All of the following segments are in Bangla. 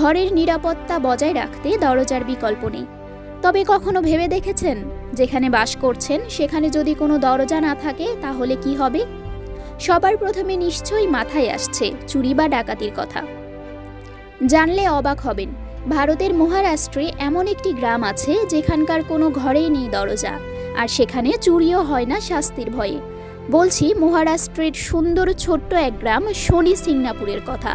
ঘরের নিরাপত্তা বজায় রাখতে দরজার বিকল্প নেই। তবে কখনো ভেবে দেখেছেন, যেখানে বাস করছেন সেখানে যদি কোনো দরজা না থাকে তাহলে কি হবে? সবার প্রথমে নিশ্চয়ই মাথায় আসছে চুরি বা ডাকাতির কথা। জানলে অবাক হবেন, ভারতের মহারাষ্ট্রে এমন একটি গ্রাম আছে যেখানকার কোনো ঘরেই নেই দরজা, আর সেখানে চুরিও হয় না শাস্তির ভয়ে। বলছি মহারাষ্ট্রের সুন্দর ছোট্ট এক গ্রাম শনি সিংনাপুরের কথা,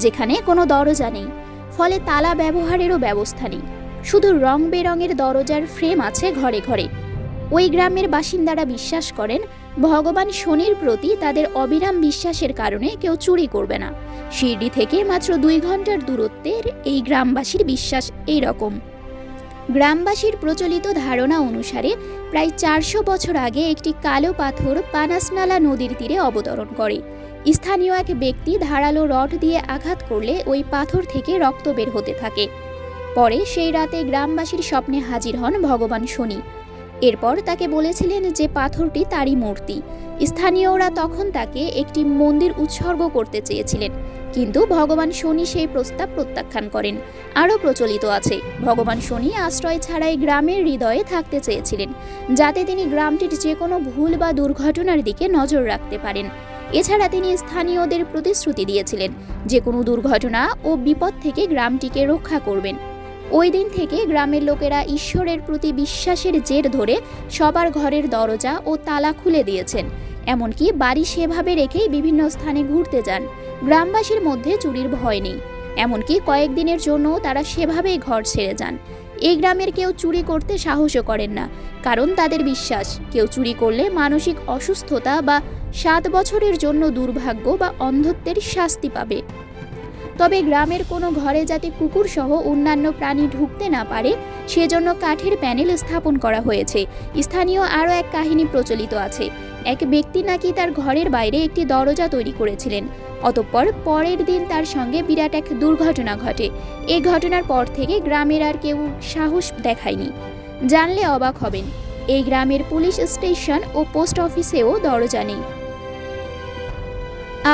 যেখানে কোনো দরজা নেই, ফলে তালা ব্যবহারেরও ব্যবস্থা নেই, শুধু রং বেরঙের দরজার ফ্রেম আছে ঘরে ঘরে। ওই গ্রামের বাসিন্দারা বিশ্বাস করেন ভগবান শনির প্রতি তাদের অবিরাম বিশ্বাসের কারণে কেউ চুরি করবে না। শিরডি থেকে মাত্র 2 ঘন্টার দূরত্বের এই গ্রামবাসীর বিশ্বাস এই রকম। গ্রামবাসীর প্রচলিত ধারণা অনুসারে প্রায় 400 বছর আগে একটি কালো পাথর পানাসনালা নদীর তীরে অবতরণ করে। স্থানীয় এক ব্যক্তি ধারালো রড দিয়ে আঘাত করলে ওই পাথর থেকে রক্ত বের হতে থাকে। পরে সেই রাতে গ্রামবাসীর স্বপ্নে হাজির হন ভগবান শনি। এরপর তাকে বলেছিলেন যে পাথরটি তারই মূর্তি। স্থানীয়রা তখন তাকে একটি মন্দির উৎসর্গ করতে চেয়েছিলেন, কিন্তু ভগবান শনি সেই প্রস্তাব প্রত্যাখ্যান করেন। আরও প্রচলিত আছে ভগবান শনি আশ্রয় ছাড়াই গ্রামের হৃদয়ে থাকতে চেয়েছিলেন, যাতে তিনি গ্রামটির যে কোনো ভুল বা দুর্ঘটনার দিকে নজর রাখতে পারেন। এছাড়া তিনি স্থানীয়দের প্রতিশ্রুতি দিয়েছিলেন যে কোনো দুর্ঘটনা ও বিপদ থেকে গ্রামটিকে রক্ষা করবেন। ওই দিন থেকে গ্রামের লোকেরা ঈশ্বরের প্রতি বিশ্বাসের জের ধরে সবার ঘরের দরজা ও তালা খুলে দিয়েছেন, এমনকি বাড়ি সেভাবে রেখেই বিভিন্ন স্থানে ঘুরতে যান। গ্রামবাসীর মধ্যে চুরির ভয় নেই, এমনকি কয়েকদিনের জন্য তারা সেভাবেই ঘর ছেড়ে যান। এই গ্রামের কেউ চুরি করতে সাহসও করেন না, কারণ তাদের বিশ্বাস কেউ চুরি করলে মানসিক অসুস্থতা বা 7 বছরের জন্য দুর্ভাগ্য বা অন্ধত্বের শাস্তি পাবে। তবে গ্রামের কোনো ঘরে যাতে কুকুর সহ অন্যান্য প্রাণী ঢুকতে না পারে সেজন্য কাঠের প্যানেল স্থাপন করা হয়েছে। স্থানীয় আরও এক কাহিনী প্রচলিত আছে। এক ব্যক্তি নাকি তার ঘরের বাইরে একটি দরজা তৈরি করেছিলেন, অতঃপর পরের দিন তার সঙ্গে বিরাট এক দুর্ঘটনা ঘটে। এই ঘটনার পর থেকে গ্রামের আর কেউ সাহস দেখায়নি। জানলে অবাক হবেন, এই গ্রামের পুলিশ স্টেশন ও পোস্ট অফিসেও দরজা নেই।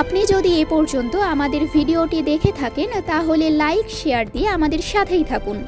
আপনি যদি এ পর্যন্ত আমাদের ভিডিওটি দেখে থাকেন তাহলে লাইক শেয়ার দিয়ে আমাদের সাথেই থাকুন।